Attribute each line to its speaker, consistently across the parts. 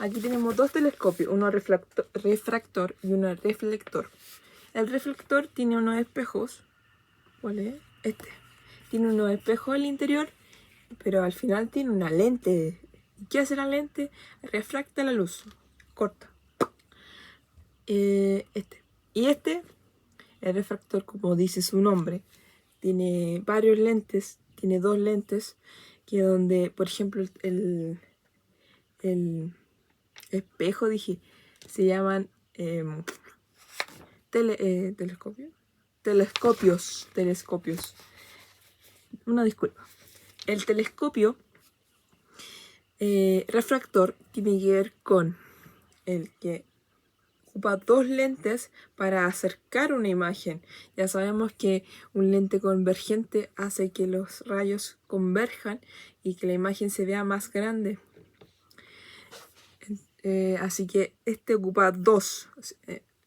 Speaker 1: Aquí tenemos dos telescopios, uno refractor y uno reflector. El reflector tiene unos espejos. ¿Cuál es? Este. Tiene unos espejos al interior, pero al final tiene una lente. ¿Y qué hace la lente? Refracta la luz. Corta. Y este, el refractor, como dice su nombre, tiene varios lentes. Tiene dos lentes, que donde, por ejemplo, el espejo, dije, se llaman telescopios. Una disculpa. El telescopio refractor tiene que ver con el que ocupa dos lentes para acercar una imagen. Ya sabemos que un lente convergente hace que los rayos converjan y que la imagen se vea más grande. Así que este ocupa dos,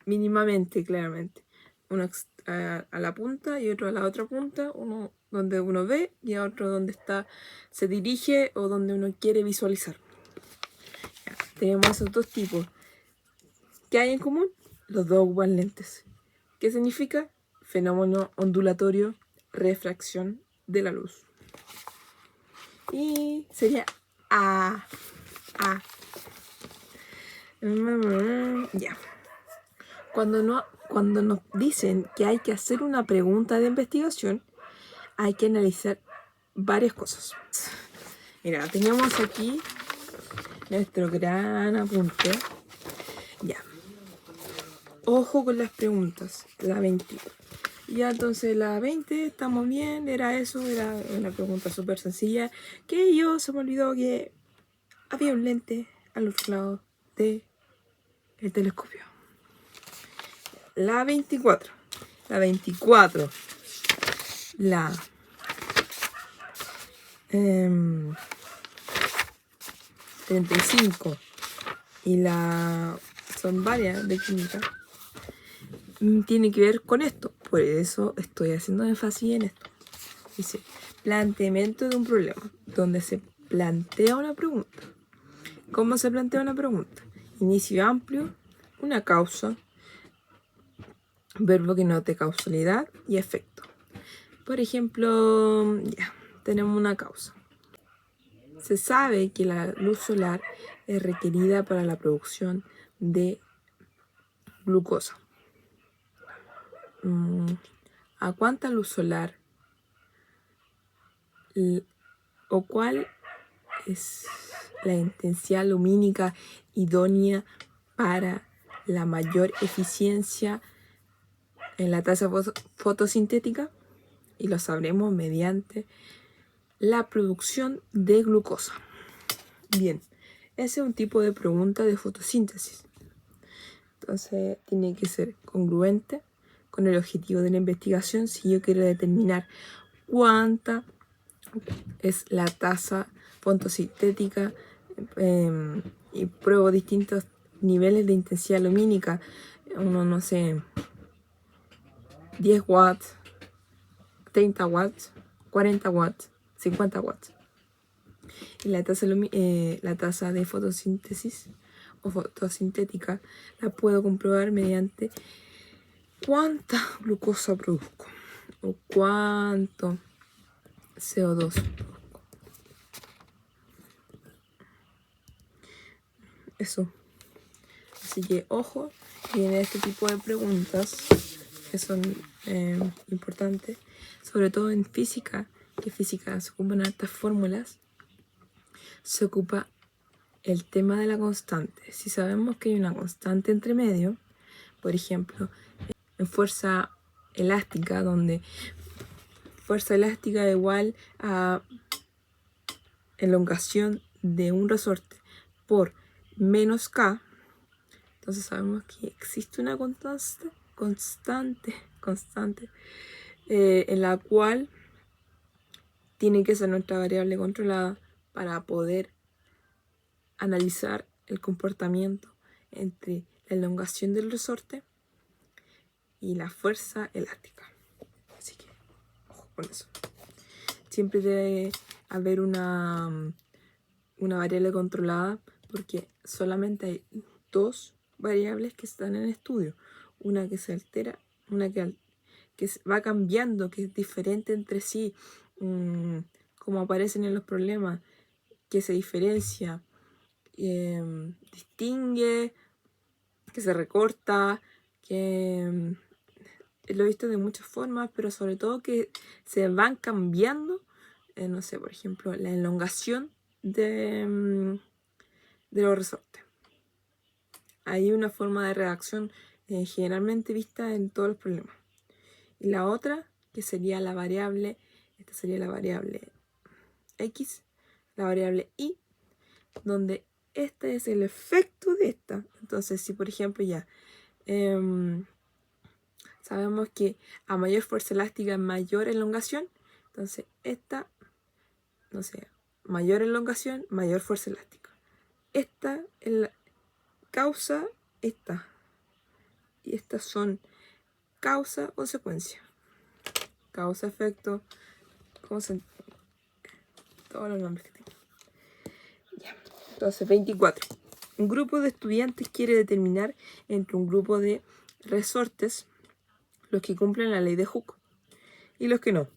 Speaker 1: mínimamente, claramente. Uno a la punta y otro a la otra punta, uno donde uno ve y otro donde se dirige o donde uno quiere visualizar. Ya, tenemos esos dos tipos. ¿Qué hay en común? Los dos ocupan lentes. ¿Qué significa? Fenómeno ondulatorio, refracción de la luz. Y sería A. Ya. Cuando nos dicen que hay que hacer una pregunta de investigación, hay que analizar varias cosas. Mira, tenemos aquí nuestro gran apunte. Ya. Ojo con las preguntas. La 20. Ya, entonces la 20, estamos bien. Era una pregunta súper sencilla. Que se me olvidó que había un lente al otro lado del telescopio. La 24. La 24. La 35. Y son varias de química. Tiene que ver con esto. Por eso estoy haciendo énfasis en esto. Dice, planteamiento de un problema, donde se plantea una pregunta. ¿Cómo se plantea una pregunta? Inicio amplio, una causa, verbo que note causalidad y efecto. Por ejemplo, ya, tenemos una causa. Se sabe que la luz solar es requerida para la producción de glucosa. ¿A cuánta luz solar o cuál es la intensidad lumínica idónea para la mayor eficiencia en la tasa fotosintética? Y lo sabremos mediante la producción de glucosa. Bien, ese es un tipo de pregunta de fotosíntesis. Entonces tiene que ser congruente con el objetivo de la investigación si yo quiero determinar cuánta es la tasa fotosintética y pruebo distintos niveles de intensidad lumínica. No sé, 10 watts, 30 watts, 40 watts, 50 watts. Y la tasa de fotosíntesis o fotosintética la puedo comprobar mediante cuánta glucosa produzco o cuánto CO2 produzco. Eso. Así que ojo, viene este tipo de preguntas que son importantes, sobre todo en física, que física se ocupan hartas fórmulas, se ocupa el tema de la constante. Si sabemos que hay una constante entre medio, por ejemplo, en fuerza elástica, donde fuerza elástica es igual a elongación de un resorte por menos K, entonces sabemos que existe una constante en la cual tiene que ser nuestra variable controlada para poder analizar el comportamiento entre la elongación del resorte y la fuerza elástica. Así que, ojo con eso. Siempre debe haber una variable controlada porque solamente hay dos variables que están en estudio. Una que se altera, una que va cambiando, que es diferente entre sí, como aparecen en los problemas, que se diferencia, distingue, que se recorta, que lo he visto de muchas formas, pero sobre todo que se van cambiando, no sé, por ejemplo, la elongación de los resortes. Hay una forma de redacción generalmente vista en todos los problemas. Y la otra, que sería la variable, esta sería la variable X, la variable Y, donde este es el efecto de esta. Entonces, si por ejemplo ya sabemos que a mayor fuerza elástica, mayor elongación, entonces esta, no sé, mayor elongación, mayor fuerza elástica. Esta es la causa, esta. Y estas son causa, consecuencia. Causa, efecto, todos los nombres que tengo. Ya. Entonces, 24. Un grupo de estudiantes quiere determinar entre un grupo de resortes los que cumplen la ley de Hooke y los que no.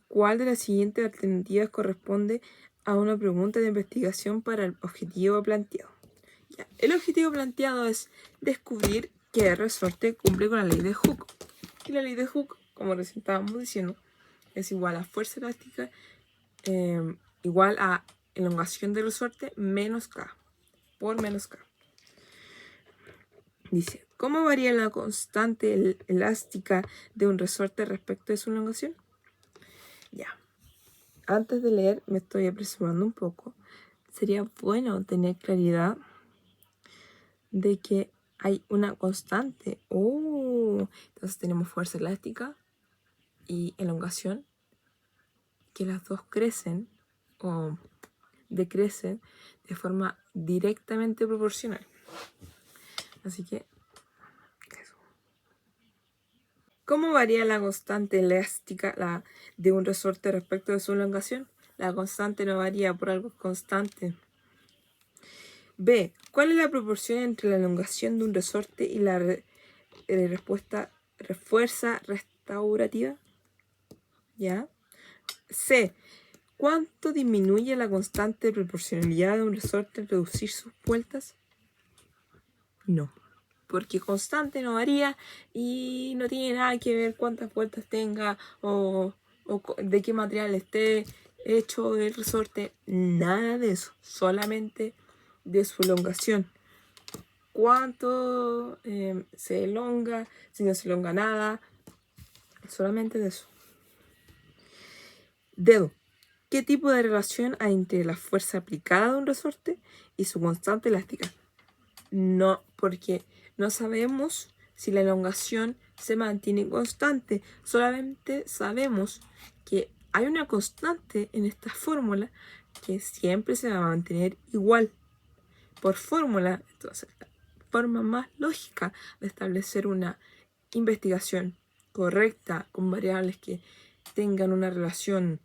Speaker 1: ¿Cuál de las siguientes alternativas corresponde a una pregunta de investigación para el objetivo planteado? Ya. El objetivo planteado es descubrir qué resorte cumple con la ley de Hooke. Y la ley de Hooke, como recién estábamos diciendo, es igual a fuerza elástica igual a elongación del resorte menos K, por menos K. Dice, ¿cómo varía la constante elástica de un resorte respecto de su elongación? Ya. Antes de leer, me estoy apresurando un poco. Sería bueno tener claridad de que hay una constante. Entonces tenemos fuerza elástica y elongación, que las dos crecen o decrecen de forma directamente proporcional. Así que eso. ¿Cómo varía la constante elástica de un resorte respecto de su elongación? La constante no varía por algo constante. B. ¿Cuál es la proporción entre la elongación de un resorte y la fuerza restaurativa? ¿Ya? C. ¿Cuánto disminuye la constante de proporcionalidad de un resorte al reducir sus vueltas? No, porque constante no varía y no tiene nada que ver cuántas vueltas tenga o de qué material esté hecho el resorte. Nada de eso, solamente de su elongación. Cuánto se elonga, si no se elonga nada, solamente de eso. Dedo. ¿Qué tipo de relación hay entre la fuerza aplicada de un resorte y su constante elástica? No, porque no sabemos si la elongación se mantiene constante. Solamente sabemos que hay una constante en esta fórmula que siempre se va a mantener igual. Por fórmula, entonces, la forma más lógica de establecer una investigación correcta con variables que tengan una relación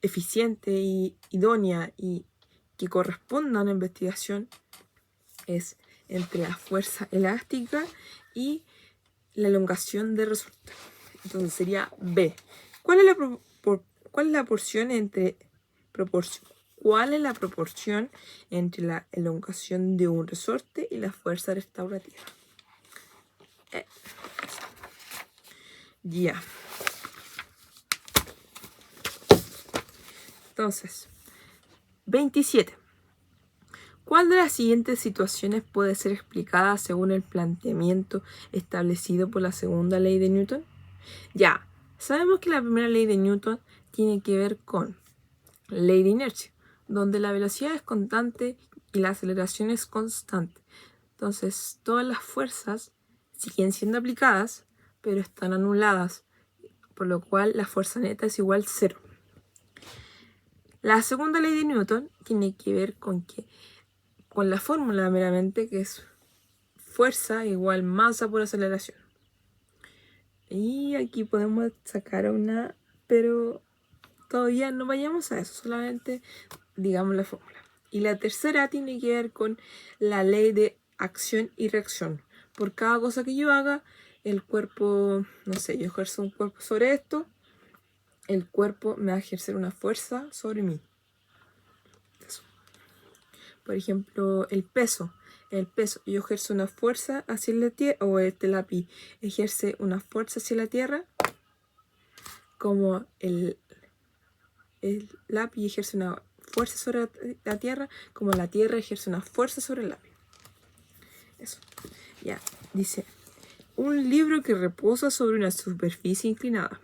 Speaker 1: eficiente y idónea y que corresponda a una investigación es entre la fuerza elástica y la elongación de resorte. Entonces sería B. ¿Cuál es la proporción entre la elongación de un resorte y la fuerza restaurativa? Ya. Entonces, 27. ¿Cuál de las siguientes situaciones puede ser explicada según el planteamiento establecido por la segunda ley de Newton? Ya, sabemos que la primera ley de Newton tiene que ver con la ley de inercia, donde la velocidad es constante y la aceleración es constante. Entonces, todas las fuerzas siguen siendo aplicadas, pero están anuladas, por lo cual la fuerza neta es igual a 0. La segunda ley de Newton tiene que ver con la fórmula meramente, que es fuerza igual masa por aceleración. Y aquí podemos sacar una, pero todavía no vayamos a eso, solamente digamos la fórmula. Y la tercera tiene que ver con la ley de acción y reacción. Por cada cosa que yo haga, el cuerpo, no sé, yo ejerzo un cuerpo sobre esto, el cuerpo me va a ejercer una fuerza sobre mí. Eso. Por ejemplo, el peso. El peso, yo ejerzo una fuerza hacia la tierra, o este lápiz ejerce una fuerza hacia la tierra, como el lápiz ejerce una fuerza sobre la tierra, como la tierra ejerce una fuerza sobre el lápiz. Eso. Ya, dice, un libro que reposa sobre una superficie inclinada.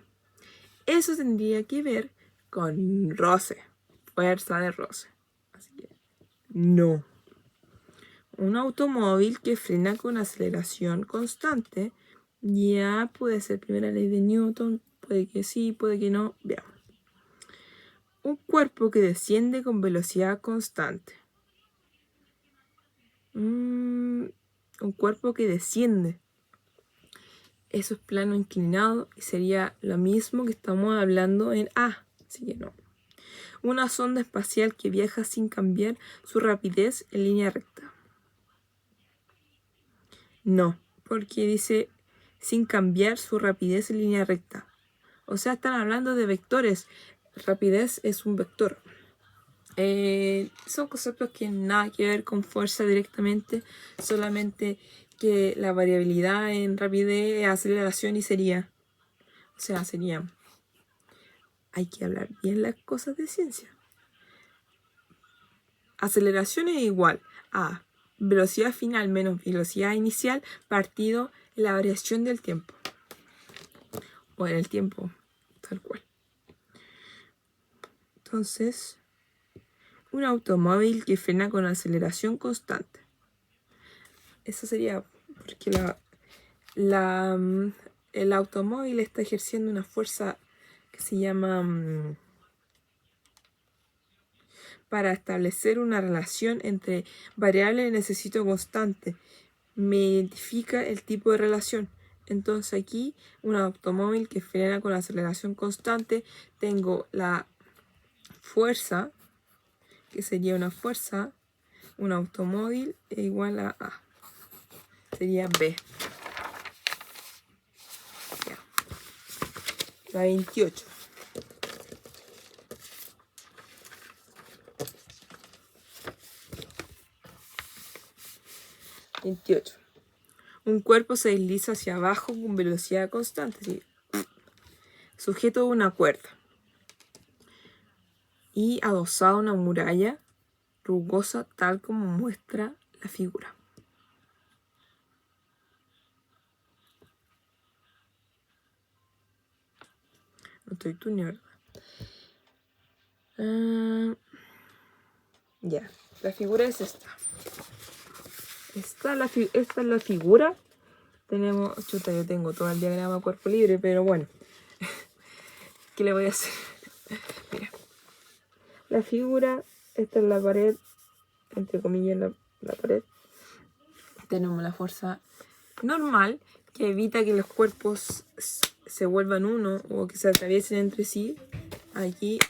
Speaker 1: Eso tendría que ver con roce, fuerza de roce. Así que, no. Un automóvil que frena con aceleración constante, ya puede ser primera ley de Newton, puede que sí, puede que no, veamos. Un cuerpo que desciende con velocidad constante. Un cuerpo que desciende. Eso es plano inclinado y sería lo mismo que estamos hablando en A, así que no. Una sonda espacial que viaja sin cambiar su rapidez en línea recta. No, porque dice sin cambiar su rapidez en línea recta. O sea, están hablando de vectores. Rapidez es un vector. Son conceptos que nada que ver con fuerza directamente, solamente que la variabilidad en rapidez es aceleración y sería, hay que hablar bien las cosas de ciencia. Aceleración es igual a velocidad final menos velocidad inicial partido la variación del tiempo, o en el tiempo, tal cual. Entonces, un automóvil que frena con aceleración constante. Eso sería porque el automóvil está ejerciendo una fuerza que se llama para establecer una relación entre variable necesito constante. Me identifica el tipo de relación. Entonces aquí un automóvil que frena con aceleración constante, tengo la fuerza, que sería una fuerza, un automóvil es igual a A. Sería B. Ya. La 28. Un cuerpo se desliza hacia abajo con velocidad constante, ¿sí? Sujeto a una cuerda y adosado a una muralla rugosa tal como muestra la figura. No estoy tú ni verdad. Ya, la figura es esta. Esta es la figura. Tenemos, chuta, yo tengo todo el diagrama cuerpo libre, pero bueno. ¿Qué le voy a hacer? Mira. La figura, esta es la pared, entre comillas la pared. Tenemos la fuerza normal que evita que los cuerpos se vuelvan uno o que se atraviesen entre sí. Aquí,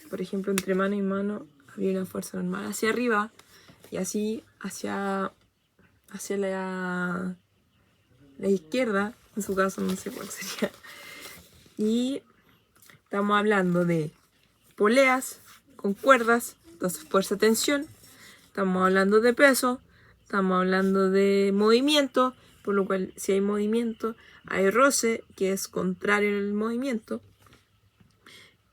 Speaker 1: por ejemplo, entre mano y mano habría una fuerza normal hacia arriba y así hacia la izquierda, en su caso no sé cuál sería. Y estamos hablando de poleas con cuerdas, entonces fuerza-tensión. Estamos hablando de peso, estamos hablando de movimiento, por lo cual si hay movimiento, hay roce, que es contrario al movimiento.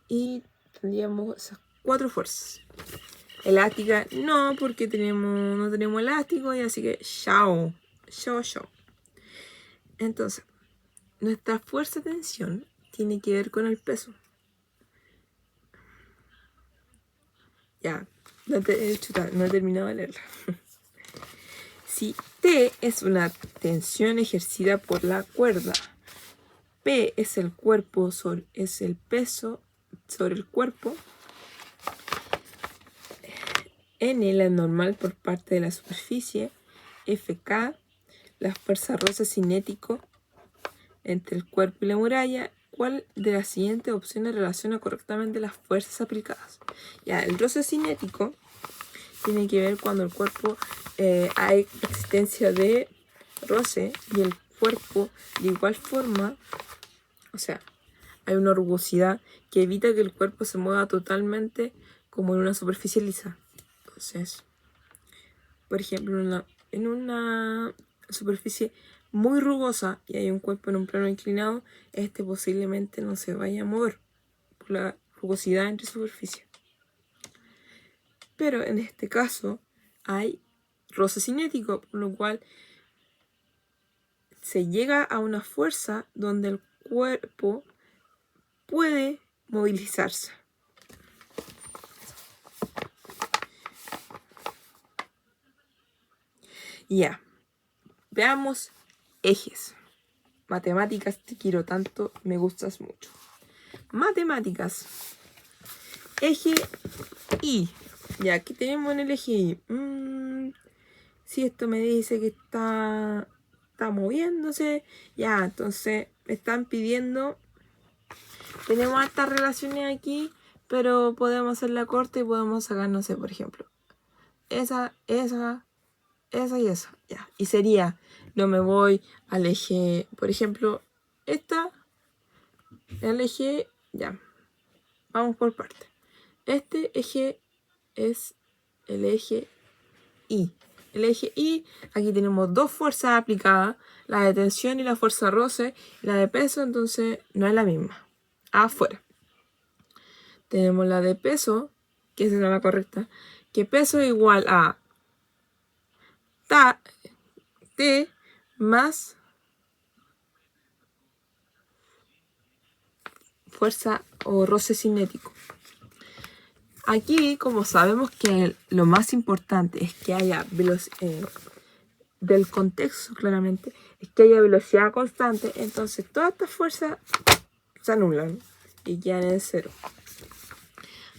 Speaker 1: Y tendríamos esas 4 fuerzas. Elástica no, porque no tenemos elástico, y así que chao. Entonces, nuestra fuerza-tensión tiene que ver con el peso. Ya, no he terminado de leerla. Si T es una tensión ejercida por la cuerda, P es el peso sobre el cuerpo, N la normal por parte de la superficie, FK la fuerza roce cinético entre el cuerpo y la muralla, ¿cuál de las siguientes opciones relaciona correctamente las fuerzas aplicadas? Ya, el roce cinético tiene que ver cuando el cuerpo hay existencia de roce y el cuerpo de igual forma, o sea, hay una rugosidad que evita que el cuerpo se mueva totalmente como en una superficie lisa. Entonces, por ejemplo, en una superficie muy rugosa y hay un cuerpo en un plano inclinado, este posiblemente no se vaya a mover por la rugosidad entre superficie. Pero en este caso hay roce cinético, por lo cual se llega a una fuerza donde el cuerpo puede movilizarse. Ya, veamos ejes. Matemáticas, te quiero tanto, me gustas mucho. Matemáticas. Eje Y. Ya, aquí tenemos en el eje Y. Si esto me dice que está moviéndose, ya, entonces me están pidiendo. Tenemos estas relaciones aquí, pero podemos hacerla corta y podemos sacar, no sé, por ejemplo, esa y esa. Ya. Y sería, no me voy al eje, por ejemplo, el eje, ya. Vamos por partes. Este eje es el eje Y. El eje Y, aquí tenemos dos fuerzas aplicadas, la de tensión y la fuerza roce, y la de peso, entonces no es la misma. Afuera. Tenemos la de peso, que es la correcta, que peso es igual a T más fuerza o roce cinético. Aquí, como sabemos que lo más importante es que haya del contexto claramente, es que haya velocidad constante, entonces todas estas fuerzas se anulan y quedan en cero.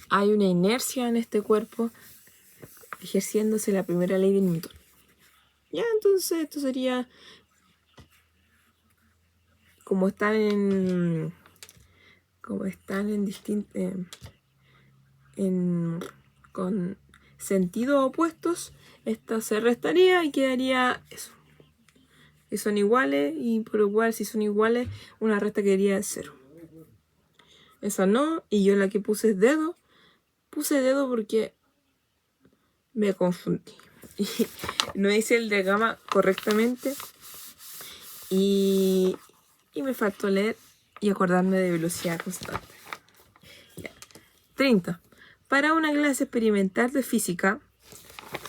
Speaker 1: Hay una inercia en este cuerpo ejerciéndose la primera ley de Newton. Ya, entonces esto sería como están en con sentidos opuestos, esta se restaría y quedaría eso. Que son iguales y por igual, si son iguales, una resta quedaría de 0. Esa no, y yo la que puse es dedo. Puse dedo porque me confundí. Y no hice el diagrama correctamente. Y me faltó leer y acordarme de velocidad constante. Ya. 30. Para una clase experimental de física,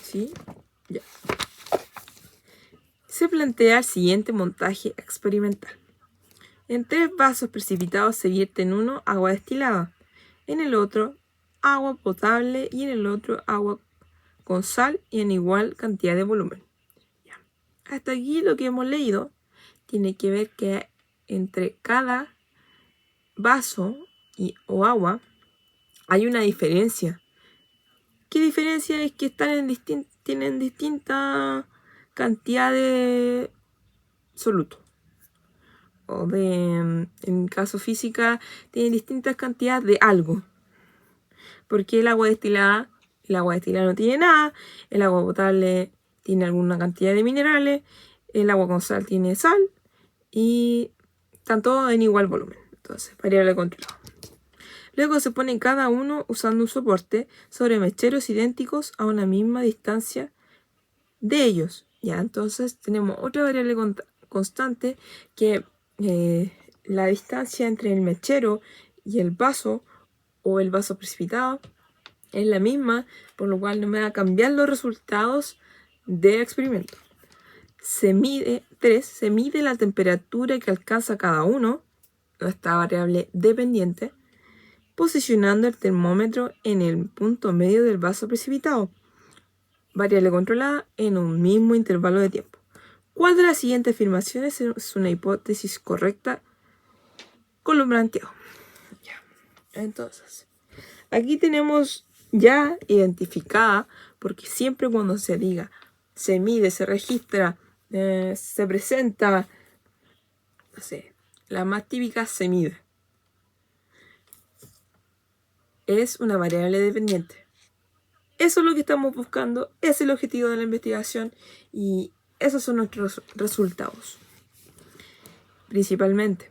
Speaker 1: ¿sí? Ya. Se plantea el siguiente montaje experimental. En 3 vasos precipitados se vierte en uno agua destilada, en el otro agua potable y en el otro agua con sal y en igual cantidad de volumen. Ya. Hasta aquí lo que hemos leído tiene que ver que entre cada vaso o agua hay una diferencia. ¿Qué diferencia? Es que tienen distinta cantidad de soluto. O en caso física, tienen distintas cantidades de algo. Porque el agua destilada no tiene nada, el agua potable tiene alguna cantidad de minerales, el agua con sal tiene sal y están todos en igual volumen. Entonces, variable controlada. Luego se ponen cada uno usando un soporte sobre mecheros idénticos a una misma distancia de ellos. Ya, entonces tenemos otra variable constante que la distancia entre el mechero y el vaso o el vaso precipitado es la misma, por lo cual no me va a cambiar los resultados del experimento. Se mide la temperatura que alcanza cada uno, esta variable dependiente, posicionando el termómetro en el punto medio del vaso precipitado, variable controlada en un mismo intervalo de tiempo. ¿Cuál de las siguientes afirmaciones es una hipótesis correcta con lo planteado? Ya. Entonces, aquí tenemos ya identificada, porque siempre cuando se diga, se mide, se registra, se presenta, no sé, la más típica se mide. es una variable dependiente. Eso es lo que estamos buscando, ese es el objetivo de la investigación y esos son nuestros resultados, principalmente.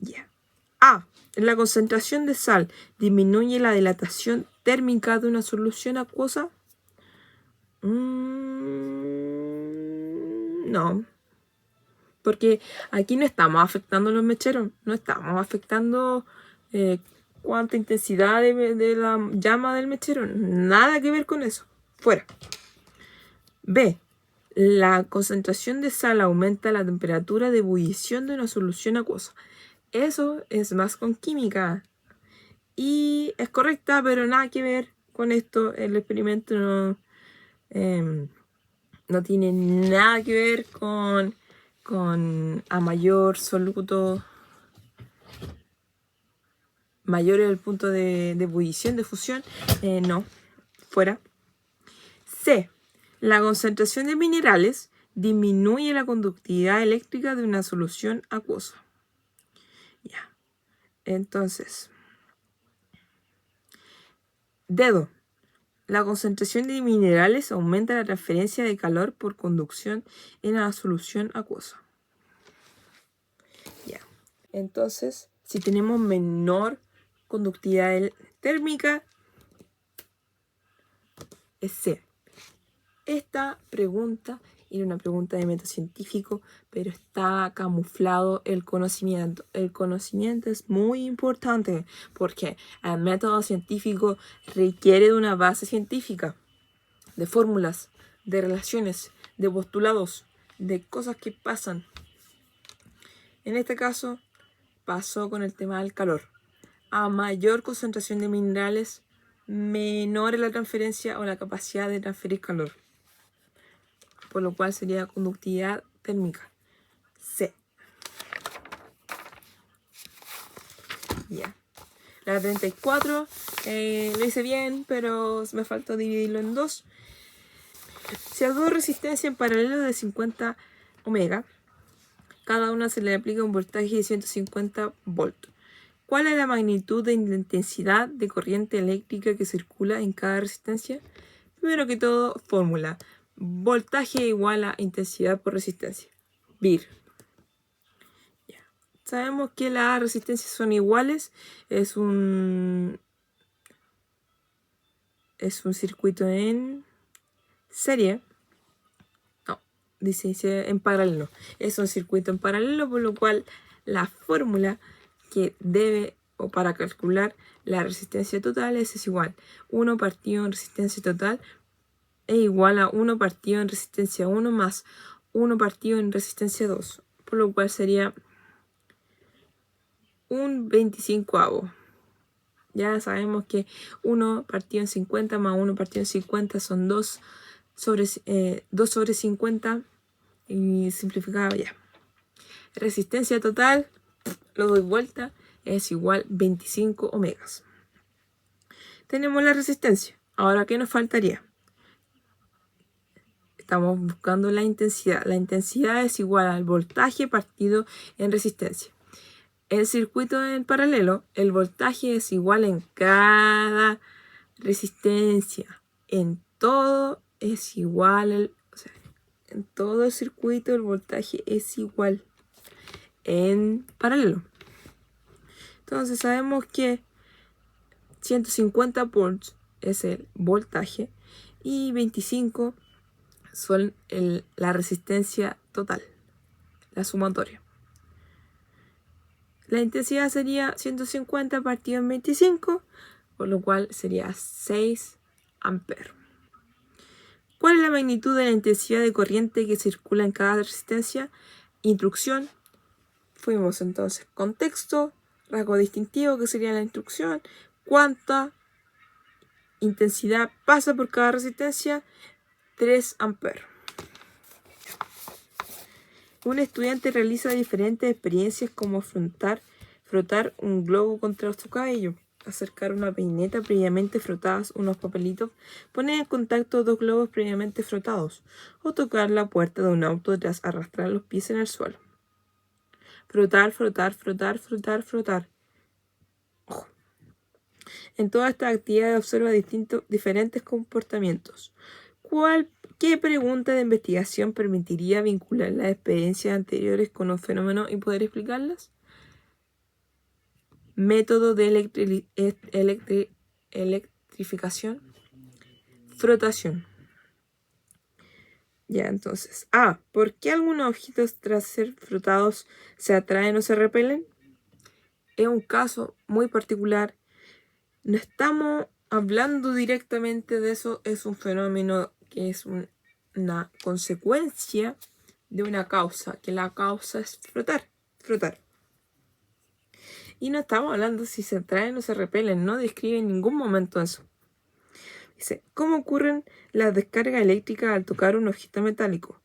Speaker 1: Yeah. A. La concentración de sal disminuye la dilatación térmica de una solución acuosa. No. Porque aquí no estamos afectando los mecheros, no estamos afectando cuánta intensidad de la llama del mechero, nada que ver con eso, fuera. B. La concentración de sal aumenta la temperatura de ebullición de una solución acuosa. Eso es más con química. Y es correcta, pero nada que ver con esto. El experimento no tiene nada que ver con a mayor soluto, mayor el punto de ebullición, de fusión. No, fuera. C. La concentración de minerales disminuye la conductividad eléctrica de una solución acuosa. Ya. Entonces, dedo. La concentración de minerales aumenta la transferencia de calor por conducción en la solución acuosa. Ya. Entonces, si tenemos menor conductividad térmica, es C. Esta pregunta era una pregunta de método científico, pero está camuflado el conocimiento. El conocimiento es muy importante porque el método científico requiere de una base científica, de fórmulas, de relaciones, de postulados, de cosas que pasan. En este caso, pasó con el tema del calor. A mayor concentración de minerales, menor es la transferencia o la capacidad de transferir calor, por lo cual sería conductividad térmica. C. Ya. La 34 lo hice bien, pero me faltó dividirlo en dos. Si a dos resistencias en paralelo de 50 ohms, cada una se le aplica un voltaje de 150 volts. ¿Cuál es la magnitud de intensidad de corriente eléctrica que circula en cada resistencia? Primero que todo, fórmula. Voltaje igual a intensidad por resistencia. VIR. Ya. Sabemos que las resistencias son iguales. Es un circuito en serie. No, dice en paralelo. Es un circuito en paralelo, por lo cual la fórmula que debe, o para calcular la resistencia total, es igual 1 partido en resistencia total es igual a 1 partido en resistencia 1 más 1 partido en resistencia 2, por lo cual sería un 25avo. Ya sabemos que 1 partido en 50 más 1 partido en 50 son 2 sobre 50 y simplificado ya. Resistencia total, lo doy vuelta, es igual 25 ohms. Tenemos la resistencia. Ahora, ¿qué nos faltaría? Estamos buscando la intensidad. La intensidad es igual al voltaje partido en resistencia. El circuito en paralelo, el voltaje es igual en cada resistencia. En todo es igual, en todo el circuito el voltaje es igual en paralelo. Entonces sabemos que 150 volts es el voltaje y 25 son la resistencia total, la sumatoria. La intensidad sería 150 partido en 25, por lo cual sería 6 amperes. ¿Cuál es la magnitud de la intensidad de corriente que circula en cada resistencia? Instrucción. Fuimos entonces contexto, rasgo distintivo que sería la instrucción, cuánta intensidad pasa por cada resistencia, 3 amperes. Un estudiante realiza diferentes experiencias como frotar un globo contra su cabello, acercar una peineta previamente frotadas, unos papelitos, poner en contacto dos globos previamente frotados, o tocar la puerta de un auto tras arrastrar los pies en el suelo. Frotar, frotar, frotar, frotar, frotar. En todas estas actividades observa diferentes comportamientos. ¿Qué pregunta de investigación permitiría vincular las experiencias anteriores con un fenómeno y poder explicarlas? Método de electrificación. Frotación. Ya, entonces. ¿Por qué algunos objetos tras ser frotados se atraen o se repelen? Es un caso muy particular. No estamos hablando directamente de eso. Es un fenómeno que es una consecuencia de una causa. Que la causa es frotar. Y no estamos hablando si se atraen o se repelen. No describe en ningún momento eso. Dice, ¿cómo ocurren las descargas eléctricas al tocar un objeto metálico?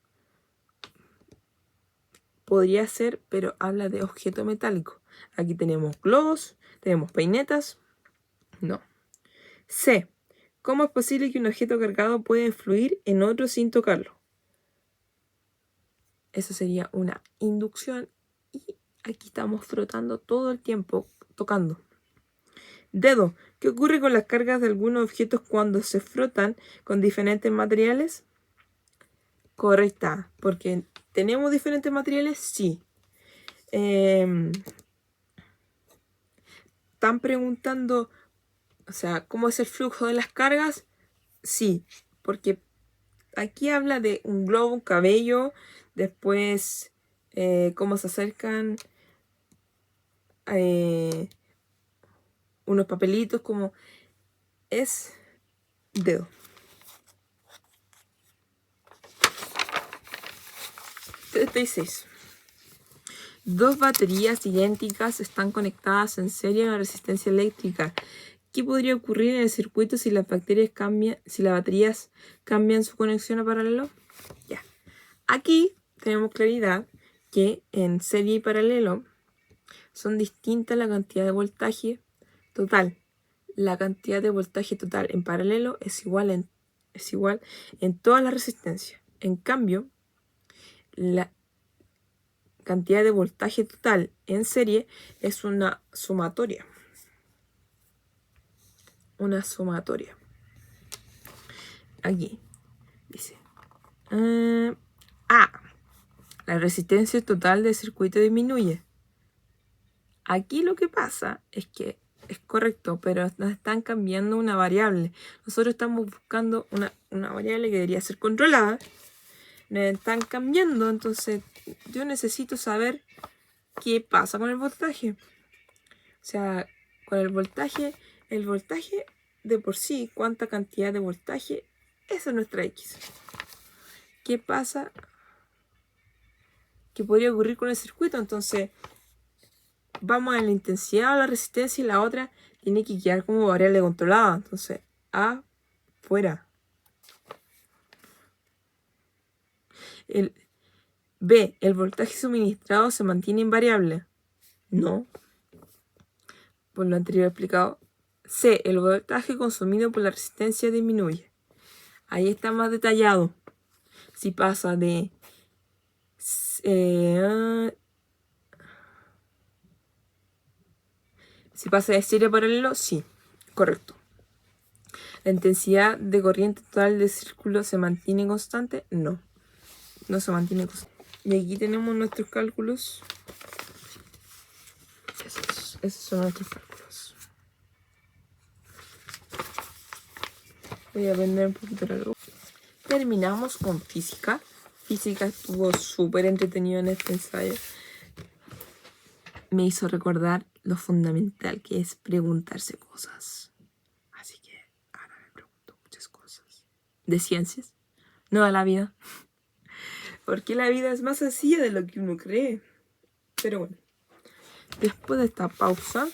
Speaker 1: Podría ser, pero habla de objeto metálico. Aquí tenemos globos, tenemos peinetas. No. C. ¿Cómo es posible que un objeto cargado pueda influir en otro sin tocarlo? Eso sería una inducción y aquí estamos frotando todo el tiempo, tocando. Dedo. ¿Qué ocurre con las cargas de algunos objetos cuando se frotan con diferentes materiales? Correcta, porque ¿tenemos diferentes materiales? Sí. Están preguntando, o sea, ¿cómo es el flujo de las cargas? Sí, porque aquí habla de un globo, un cabello, después cómo se acercan unos papelitos, como es dedo. Dos baterías idénticas están conectadas en serie a una resistencia eléctrica. ¿Qué podría ocurrir en el circuito si las baterías cambian su conexión a paralelo? Ya. Aquí tenemos claridad que en serie y paralelo son distintas la cantidad de voltaje total. La cantidad de voltaje total en paralelo es igual en todas las resistencias. En cambio, la cantidad de voltaje total en serie es una sumatoria. Una sumatoria. Aquí dice la resistencia total del circuito disminuye. Aquí lo que pasa es que es correcto, pero nos están cambiando una variable. Nosotros estamos buscando una variable que debería ser controlada. Nos están cambiando, entonces yo necesito saber qué pasa con el voltaje. O sea, con el voltaje de por sí, cuánta cantidad de voltaje, esa es nuestra X. ¿Qué pasa? ¿Qué podría ocurrir con el circuito? Entonces, vamos a la intensidad o la resistencia y la otra tiene que quedar como variable controlada. Entonces, A, fuera. B, el voltaje suministrado se mantiene invariable. No. Por lo anterior explicado. C, el voltaje consumido por la resistencia disminuye. Ahí está más detallado. Si pasa de serie a paralelo, sí, correcto. ¿La intensidad de corriente total del círculo se mantiene constante? No, no se mantiene constante. Y aquí tenemos nuestros cálculos. Esos son nuestros cálculos. Voy a vender un poquito la luz. Terminamos con física. Física estuvo súper entretenido en este ensayo. Me hizo recordar lo fundamental que es preguntarse cosas. Así que ahora me pregunto muchas cosas. De ciencias, no de la vida. Porque la vida es más sencilla de lo que uno cree. Pero bueno, después de esta pausa,